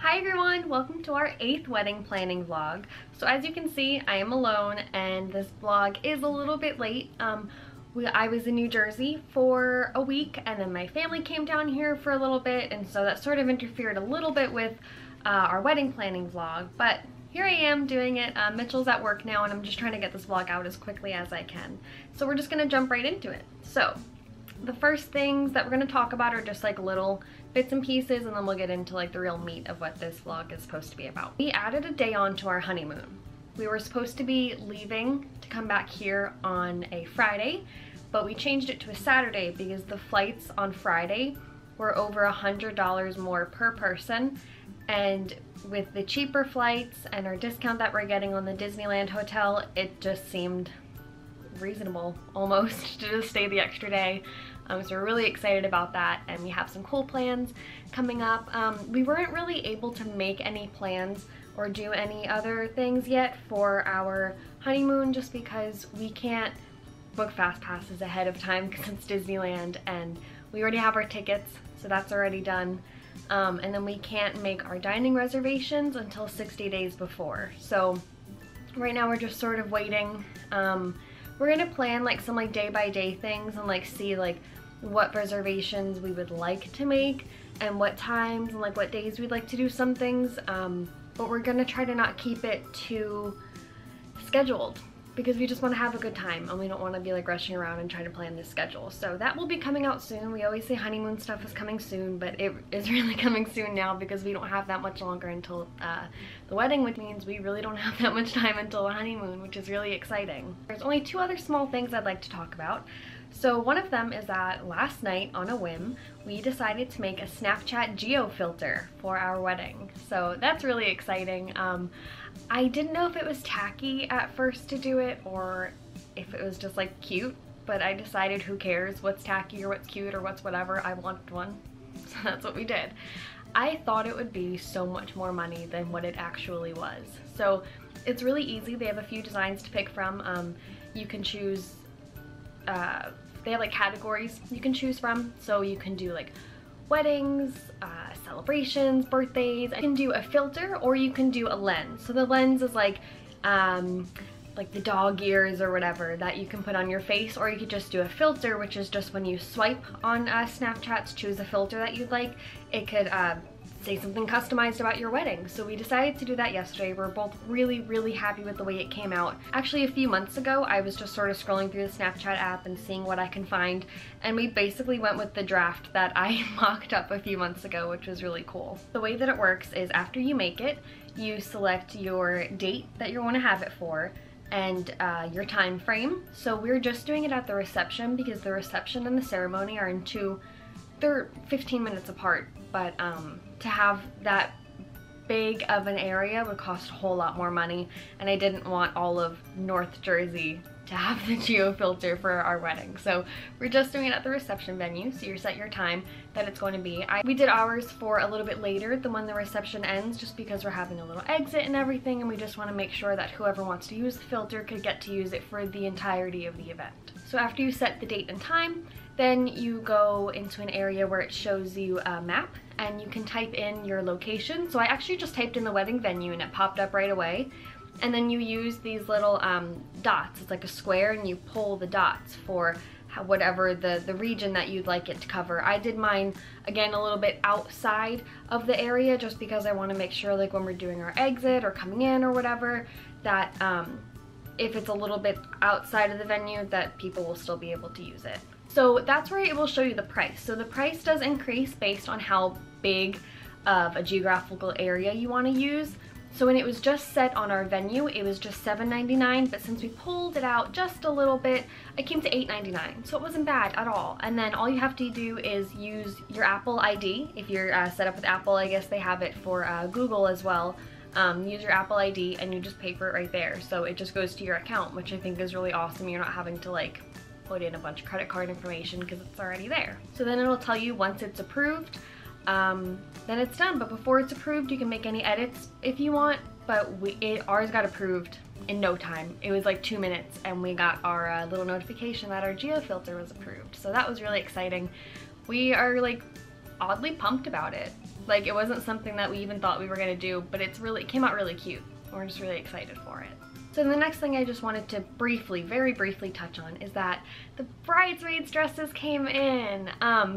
Hi everyone, welcome to our 8th wedding planning vlog. So as you can see, I am alone and this vlog is a little bit late. I was in New Jersey for a week and then my family came down here for a little bit, and so that sort of interfered a little bit with our wedding planning vlog. But here I am doing it. Mitchell's at work now and I'm just trying to get this vlog out as quickly as I can. So we're just gonna jump right into it. So the first things that we're going to talk about are just like little bits and pieces, and then we'll get into like the real meat of what this vlog is supposed to be about. We added a day on to our honeymoon. We were supposed to be leaving to come back here on a Friday, but we changed it to a Saturday because the flights on Friday were over $100 more per person, and with the cheaper flights and our discount that we're getting on the Disneyland hotel, it just seemed reasonable almost to just stay the extra day. So we're really excited about that, and we have some cool plans coming up. We weren't really able to make any plans or do any other things yet for our honeymoon just because we can't book fast passes ahead of time because it's Disneyland and we already have our tickets, so that's already done. And then we can't make our dining reservations until 60 days before. So right now we're just sort of waiting. We're gonna plan like some like day-by-day things and like see like what reservations we would like to make and what times and like what days we'd like to do some things, but we're gonna try to not keep it too scheduled because we just want to have a good time and we don't want to be like rushing around and trying to plan this schedule. So that will be coming out soon. We always say honeymoon stuff is coming soon, but it is really coming soon now because we don't have that much longer until the wedding, which means we really don't have that much time until the honeymoon, which is really exciting. There's only two other small things I'd like to talk about. So one of them is that last night on a whim, we decided to make a Snapchat geo filter for our wedding. So that's really exciting. I didn't know if it was tacky at first to do it or if it was just like cute, but I decided who cares what's tacky or what's cute or what's whatever, I wanted one. So that's what we did. I thought it would be so much more money than what it actually was. So it's really easy. They have a few designs to pick from. You can choose, they have like categories you can choose from. So you can do like weddings, celebrations, birthdays. You can do a filter or you can do a lens. So the lens is like the dog ears or whatever that you can put on your face, or you could just do a filter, which is just when you swipe on Snapchat to choose a filter that you'd like, it could say something customized about your wedding. So we decided to do that yesterday. We're both really happy with the way it came out. Actually, a few months ago, I was just sort of scrolling through the Snapchat app and seeing what I can find, and we basically went with the draft that I mocked up a few months ago, which was really cool. The way that it works is after you make it, you select your date that you want to have it for and your time frame. So we're just doing it at the reception because the reception and the ceremony are they're 15 minutes apart, but to have that big of an area would cost a whole lot more money, and I didn't want all of North Jersey to have the geo filter for our wedding. So we're just doing it at the reception venue, so you set your time that it's going to be. We did ours for a little bit later than when the reception ends just because we're having a little exit and everything, and we just want to make sure that whoever wants to use the filter could get to use it for the entirety of the event. So after you set the date and time, then you go into an area where it shows you a map and you can type in your location. So I actually just typed in the wedding venue and it popped up right away. And then you use these little dots. It's like a square and you pull the dots for whatever the region that you'd like it to cover. I did mine, again, a little bit outside of the area just because I want to make sure like when we're doing our exit or coming in or whatever, that if it's a little bit outside of the venue, that people will still be able to use it. So that's where it will show you the price. So the price does increase based on how big of a geographical area you want to use. So when it was just set on our venue, it was just $7.99, but since we pulled it out just a little bit, it came to $8.99. So it wasn't bad at all. And then all you have to do is use your Apple ID. If you're set up with Apple, I guess they have it for Google as well. Use your Apple ID and you just pay for it right there. So it just goes to your account, which I think is really awesome. You're not having to like put in a bunch of credit card information because it's already there. So then it'll tell you once it's approved, then it's done. But before it's approved, you can make any edits if you want, but ours got approved in no time. It was like 2 minutes and we got our little notification that our geo filter was approved. So that was really exciting. We are like oddly pumped about it. Like, it wasn't something that we even thought we were gonna do, but it came out really cute. We're just really excited for it. So the next thing I just wanted to very briefly touch on is that the bridesmaids dresses came in.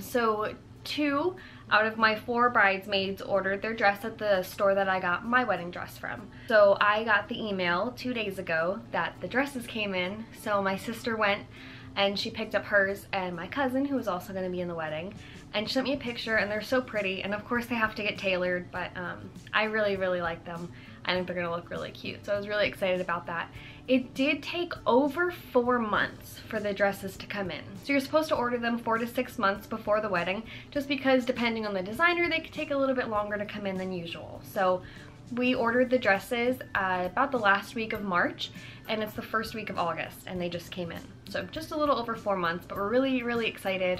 So 2 out of my 4 bridesmaids ordered their dress at the store that I got my wedding dress from. So I got the email 2 days ago that the dresses came in, so my sister went and she picked up hers and my cousin, who was also going to be in the wedding, and she sent me a picture, and they're so pretty, and of course they have to get tailored, but I really like them. I think they're going to look really cute, so I was really excited about that. It did take over 4 months for the dresses to come in. So you're supposed to order them 4 to 6 months before the wedding, just because depending on the designer, they could take a little bit longer to come in than usual. So we ordered the dresses about the last week of March, and it's the first week of August, and they just came in. So just a little over 4 months, but we're really excited.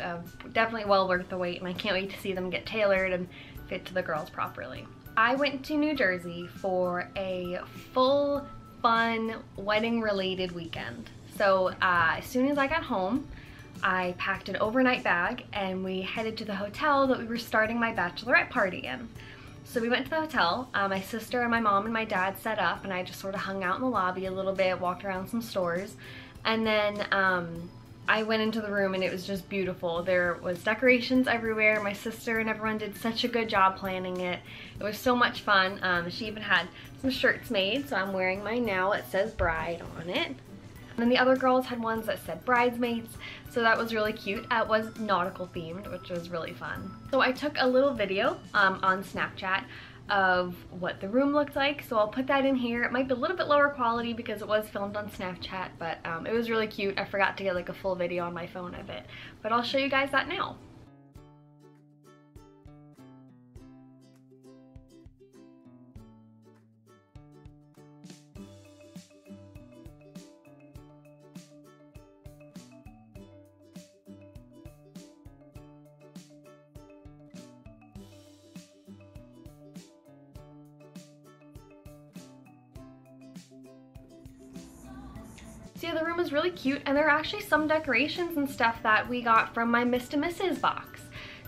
Definitely well worth the wait, and I can't wait to see them get tailored and fit to the girls properly. I went to New Jersey for a full fun wedding related weekend. So as soon as I got home, I packed an overnight bag and we headed to the hotel that we were starting my bachelorette party in. So we went to the hotel. My sister and my mom and my dad set up, and I just sort of hung out in the lobby a little bit, walked around some stores, and then I went into the room and it was just beautiful. There was decorations everywhere. My sister and everyone did such a good job planning it. It was so much fun. She even had some shirts made, so I'm wearing mine now. It says bride on it. And then the other girls had ones that said bridesmaids, so that was really cute. It was nautical themed, which was really fun. So I took a little video on Snapchat of what the room looked like, so I'll put that in here. It might be a little bit lower quality because it was filmed on Snapchat, but it was really cute. I forgot to get like a full video on my phone of it, but I'll show you guys that now. So yeah, the room was really cute, and there are actually some decorations and stuff that we got from my Miss to Mrs. box.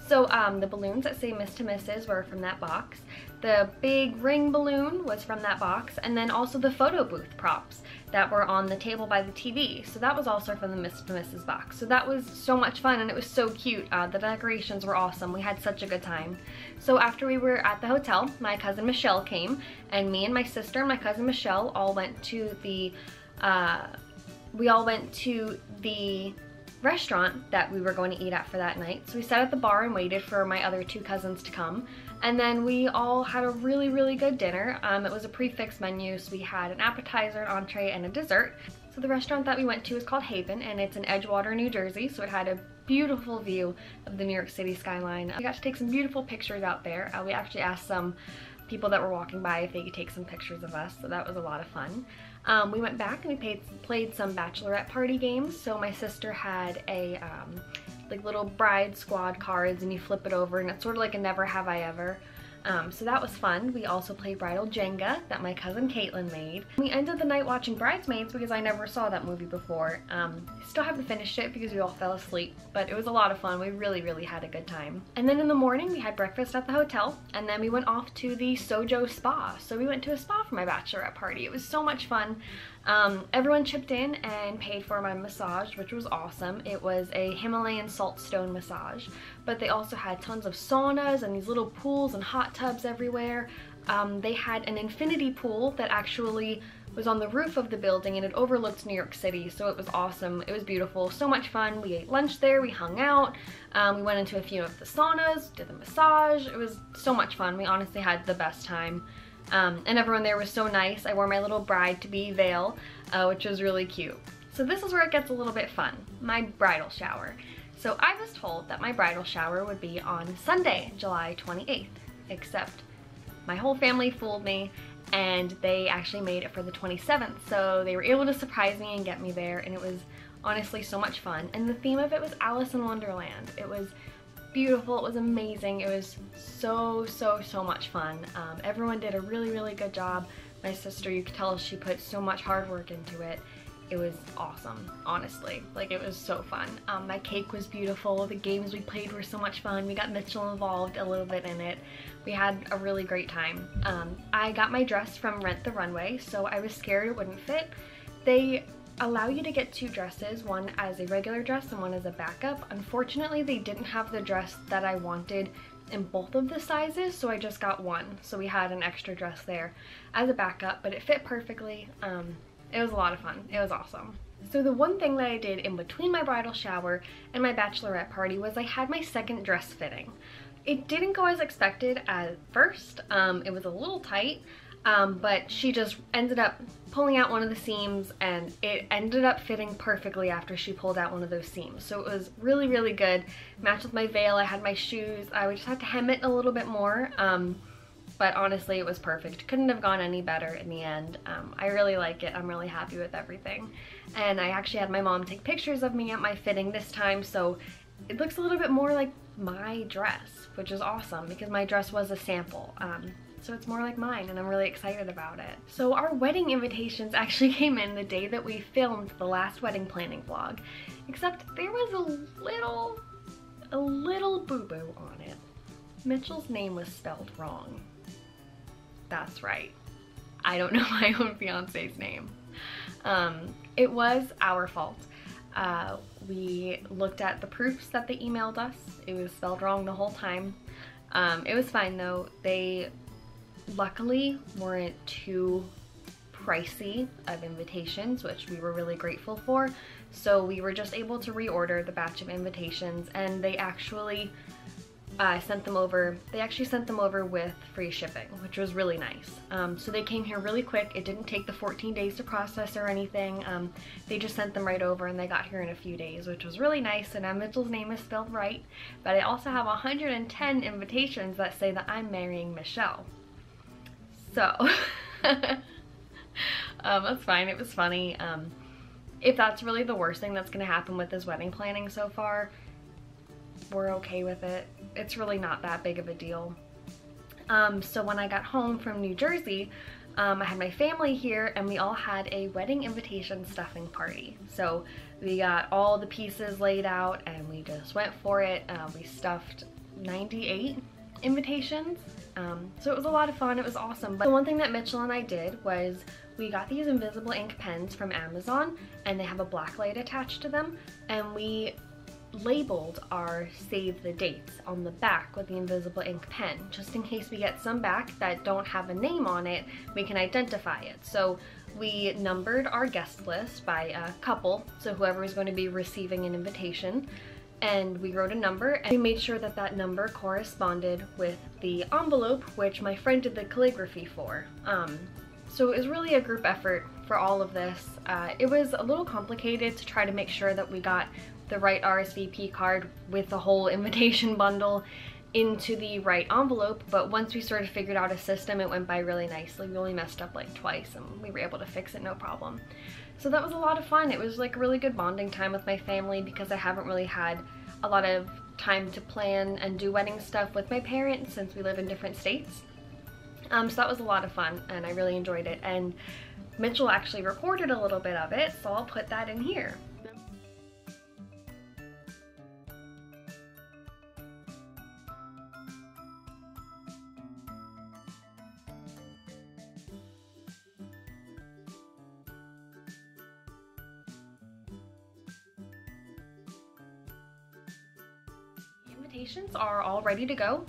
So the balloons that say Miss to Mrs. were from that box. The big ring balloon was from that box, and then also the photo booth props that were on the table by the TV. So that was also from the Miss to Mrs. box. So that was so much fun, and it was so cute. The decorations were awesome. We had such a good time. So after we were at the hotel, my cousin Michelle came, and me and my sister and my cousin Michelle all went to the restaurant that we were going to eat at for that night. So we sat at the bar and waited for my other 2 cousins to come, and then we all had a really good dinner. It was a prefix menu, so we had an appetizer, an entree, and a dessert. So the restaurant that we went to is called Haven, and it's in Edgewater, New Jersey, so it had a beautiful view of the New York City skyline. We got to take some beautiful pictures out there. We actually asked some people that were walking by if they could take some pictures of us, so that was a lot of fun. We went back and we played some bachelorette party games. So my sister had a like little bride squad cards, and you flip it over and it's sort of like a never have I ever. So that was fun. We also played Bridal Jenga that my cousin Caitlin made. We ended the night watching Bridesmaids because I never saw that movie before. Still haven't finished it because we all fell asleep, but it was a lot of fun. We really had a good time. And then in the morning we had breakfast at the hotel, and then we went off to the Sojo spa. So we went to a spa for my bachelorette party. It was so much fun. Everyone chipped in and paid for my massage, which was awesome. It was a Himalayan salt stone massage, but they also had tons of saunas and these little pools and hot tubs everywhere. They had an infinity pool that actually was on the roof of the building, and it overlooked New York City, so it was awesome. It was beautiful, so much fun. We ate lunch there, we hung out, we went into a few of the saunas, did the massage. It was so much fun. We honestly had the best time. And everyone there was so nice. I wore my little bride-to-be veil, which was really cute. So this is where it gets a little bit fun, my bridal shower. So I was told that my bridal shower would be on Sunday, July 28th, except my whole family fooled me, and they actually made it for the 27th. So they were able to surprise me and get me there, and it was honestly so much fun. And the theme of it was Alice in Wonderland. It was beautiful, it was amazing, it was so much fun. Everyone did a really good job. My sister, you could tell she put so much hard work into it, it was awesome, honestly. Like, it was so fun. My cake was beautiful. The games we played were so much fun. We got Mitchell involved a little bit in it. We had a really great time. I got my dress from Rent the Runway, so I was scared it wouldn't fit. They allow you to get 2 dresses, one as a regular dress and one as a backup. Unfortunately, they didn't have the dress that I wanted in both of the sizes, so I just got one. So we had an extra dress there as a backup, but it fit perfectly. It was a lot of fun. It was awesome. So the one thing that I did in between my bridal shower and my bachelorette party was I had my second dress fitting. It didn't go as expected at first. It was a little tight. But she just ended up pulling out one of the seams, and it ended up fitting perfectly after she pulled out one of those seams. So it was really, really good. Matched with my veil. I had my shoes. I just had to hem it a little bit more. But honestly, it was perfect. Couldn't have gone any better in the end. I really like it. I'm really happy with everything. And I actually had my mom take pictures of me at my fitting this time, so it looks a little bit more like my dress, which is awesome because my dress was a sample. So it's more like mine, and I'm really excited about it. So our wedding invitations actually came in the day that we filmed the last wedding planning vlog, except there was a little boo-boo on it. Mitchell's name was spelled wrong. That's right. I don't know my own fiance's name. It was our fault. We looked at the proofs that they emailed us. It was spelled wrong the whole time. It was fine though. They luckily weren't too pricey of invitations, which we were really grateful for. So we were just able to reorder the batch of invitations, and they actually sent them over. They actually sent them over with free shipping, which was really nice. So they came here really quick. It didn't take the 14 days to process or anything. They just sent them right over, and they got here in a few days, which was really nice. And now Mitchell's name is spelled right, but I also have 110 invitations that say that I'm marrying Michelle. So that's fine. It was funny. If that's really the worst thing that's gonna happen with this wedding planning so far, we're okay with it. It's really not that big of a deal. So when I got home from New Jersey, I had my family here, and we all had a wedding invitation stuffing party. So we got all the pieces laid out, and we just went for it. We stuffed 98 invitations. So it was a lot of fun. It was awesome. But the one thing that Mitchell and I did was we got these invisible ink pens from Amazon, and they have a black light attached to them, and we labeled our save the dates on the back with the invisible ink pen, just in case we get some back that don't have a name on it, we can identify it. So we numbered our guest list by a couple, so whoever is going to be receiving an invitation, and we wrote a number, and we made sure that that number corresponded with the envelope, which my friend did the calligraphy for. So it was really a group effort for all of this. It was a little complicated to try to make sure that we got the right RSVP card with the whole invitation bundle into the right envelope, but once we sort of figured out a system, it went by really nicely. We only messed up like twice, and we were able to fix it no problem. So that was a lot of fun. It was like a really good bonding time with my family, because I haven't really had a lot of time to plan and do wedding stuff with my parents since we live in different states. So that was a lot of fun, and I really enjoyed it. And Mitchell actually recorded a little bit of it, so I'll put that in here. Invitations are all ready to go.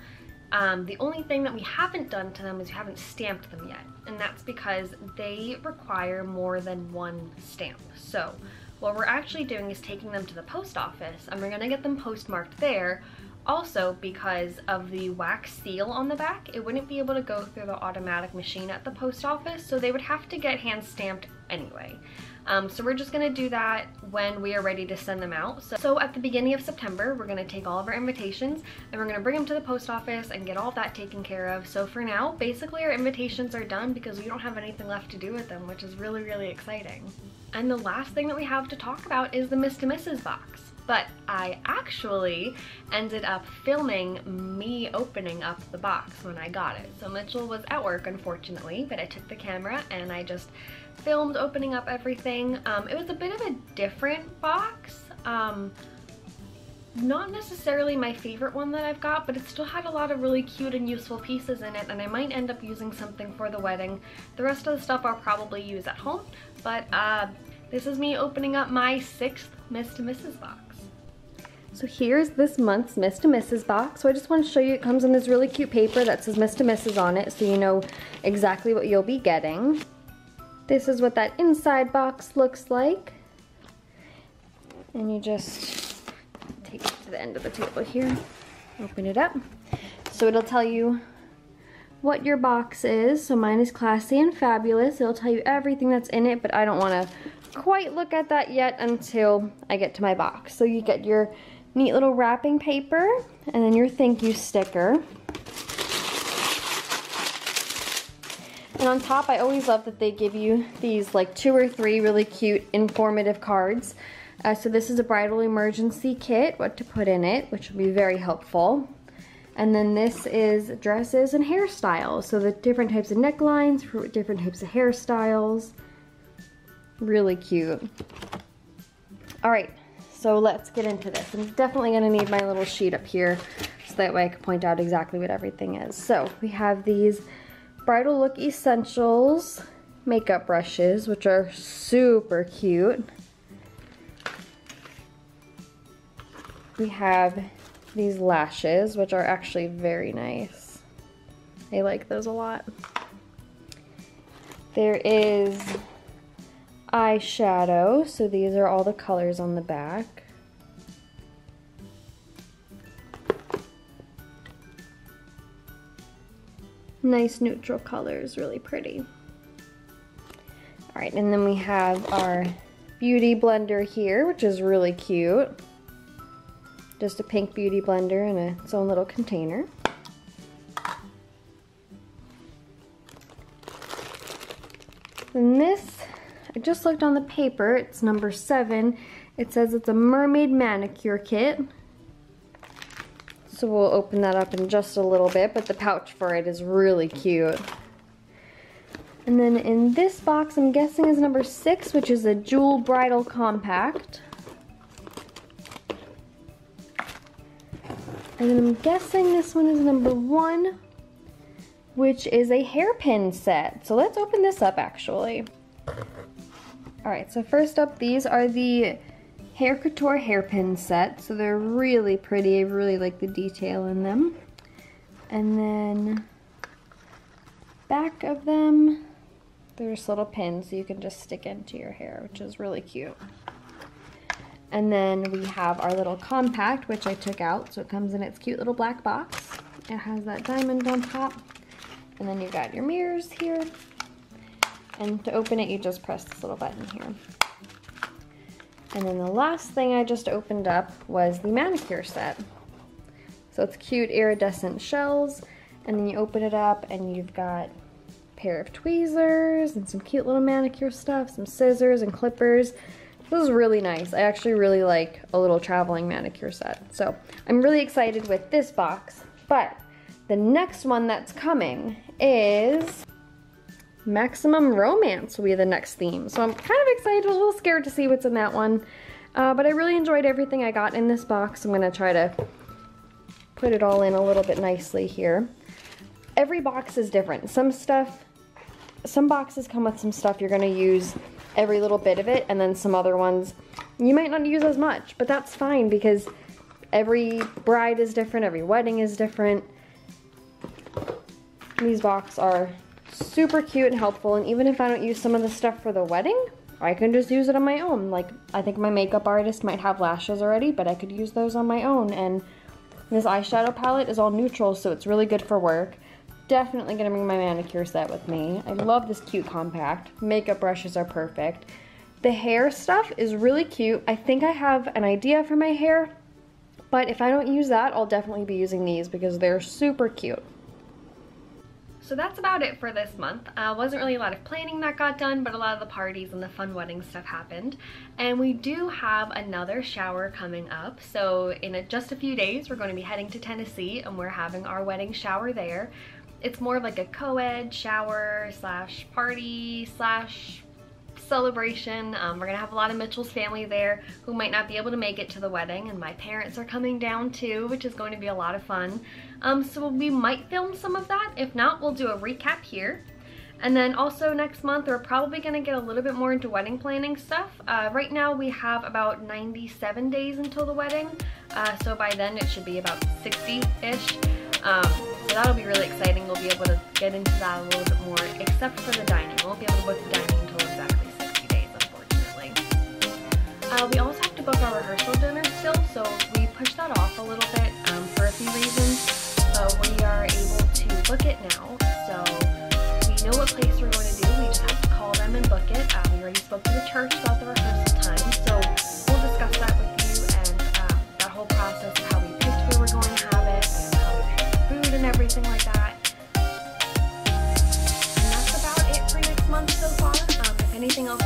The only thing that we haven't done to them is we haven't stamped them yet, and that's because they require more than one stamp. So what we're actually doing is taking them to the post office, and we're gonna get them postmarked there. Also, because of the wax seal on the back, it wouldn't be able to go through the automatic machine at the post office, so they would have to get hand stamped anyway. So we're just gonna do that when we are ready to send them out. So at the beginning of September, we're gonna take all of our invitations and we're gonna bring them to the post office and get all of that taken care of. So for now, basically our invitations are done because we don't have anything left to do with them, which is really, really exciting. And the last thing that we have to talk about is the Miss to Mrs. box. but I actually ended up filming me opening up the box when I got it. So Mitchell was at work, unfortunately, but I took the camera and I just filmed opening up everything. It was a bit of a different box. Not necessarily my favorite one that I've got, but it still had a lot of really cute and useful pieces in it, and I might end up using something for the wedding. The rest of the stuff I'll probably use at home, but this is me opening up my 6th Miss to Mrs. box. So here's this month's Miss to Mrs. box. So I just want to show you, it comes in this really cute paper that says Miss to Mrs. on it, so you know exactly what you'll be getting. This is what that inside box looks like. And you just take it to the end of the table here, open it up. So it'll tell you what your box is. So mine is classy and fabulous. It'll tell you everything that's in it, but I don't want to quite look at that yet until I get to my box. So you get your neat little wrapping paper and then your thank you sticker. And on top, I always love that they give you these like 2 or 3 really cute informative cards. So this is a bridal emergency kit, what to put in it, which will be very helpful. And then this is dresses and hairstyles. So the different types of necklines for different types of hairstyles. Really cute. All right, so let's get into this. I'm definitely gonna need my little sheet up here so that way I can point out exactly what everything is. So we have these Bridal Look Essentials makeup brushes, which are super cute. We have these lashes, which are actually very nice. I like those a lot. There is eyeshadow, so these are all the colors on the back. Nice neutral colors, really pretty. All right, and then we have our beauty blender here, which is really cute. Just a pink beauty blender in its own little container. And this, I just looked on the paper, it's number 7. It says it's a mermaid manicure kit. So we'll open that up in just a little bit, but the pouch for it is really cute. And then in this box, I'm guessing is number 6, which is a jewel bridal compact. And then I'm guessing this one is number 1, which is a hairpin set. So let's open this up actually. Alright, so first up, these are the Hair Couture hairpin set. So they're really pretty. I really like the detail in them. And then back of them, there's little pins you can just stick into your hair, which is really cute. And then we have our little compact, which I took out, so it comes in its cute little black box. It has that diamond on top. And then you've got your mirrors here. And to open it, you just press this little button here. And then the last thing I just opened up was the manicure set. So it's cute iridescent shells, and then you open it up and you've got a pair of tweezers and some cute little manicure stuff, some scissors and clippers. This is really nice. I actually really like a little traveling manicure set. So I'm really excited with this box, but the next one that's coming is Maximum Romance will be the next theme. So I'm kind of excited, a little scared to see what's in that one. But I really enjoyed everything I got in this box. I'm gonna try to put it all in a little bit nicely here. Every box is different. Some boxes come with some stuff you're gonna use every little bit of it, and then some other ones you might not use as much, but that's fine because every bride is different, every wedding is different. These boxes are super cute and helpful, and even if I don't use some of the stuff for the wedding, I can just use it on my own. Like, I think my makeup artist might have lashes already, but I could use those on my own. And this eyeshadow palette is all neutral, so it's really good for work. Definitely gonna bring my manicure set with me. I love this cute compact. Makeup brushes are perfect. The hair stuff is really cute. I think I have an idea for my hair, but if I don't use that, I'll definitely be using these because they're super cute. So that's about it for this month. Wasn't really a lot of planning that got done, but a lot of the parties and the fun wedding stuff happened. And we do have another shower coming up. So in just a few days, we're going to be heading to Tennessee and we're having our wedding shower there. It's more like a co-ed shower slash party slash celebration. We're gonna have a lot of Mitchell's family there who might not be able to make it to the wedding, and my parents are coming down too, which is going to be a lot of fun. So we might film some of that. If not, we'll do a recap here. And then also next month, we're probably gonna get a little bit more into wedding planning stuff. Right now we have about 97 days until the wedding. So by then it should be about 60-ish. So that'll be really exciting. We'll be able to get into that a little bit more, except for the dining. We won't be able to book the dining until exactly 60 days, unfortunately. We also have to book our rehearsal dinner still, so we pushed that off a little bit for a few reasons. But we are able to book it now, so we know what place we're going to do. We just have to call them and book it. We already spoke to the church about the rehearsal time, so we'll discuss that with you and that whole process of how we picked where we're going to have it, and how we picked the food and everything like that. And that's about it for next month so far. If anything else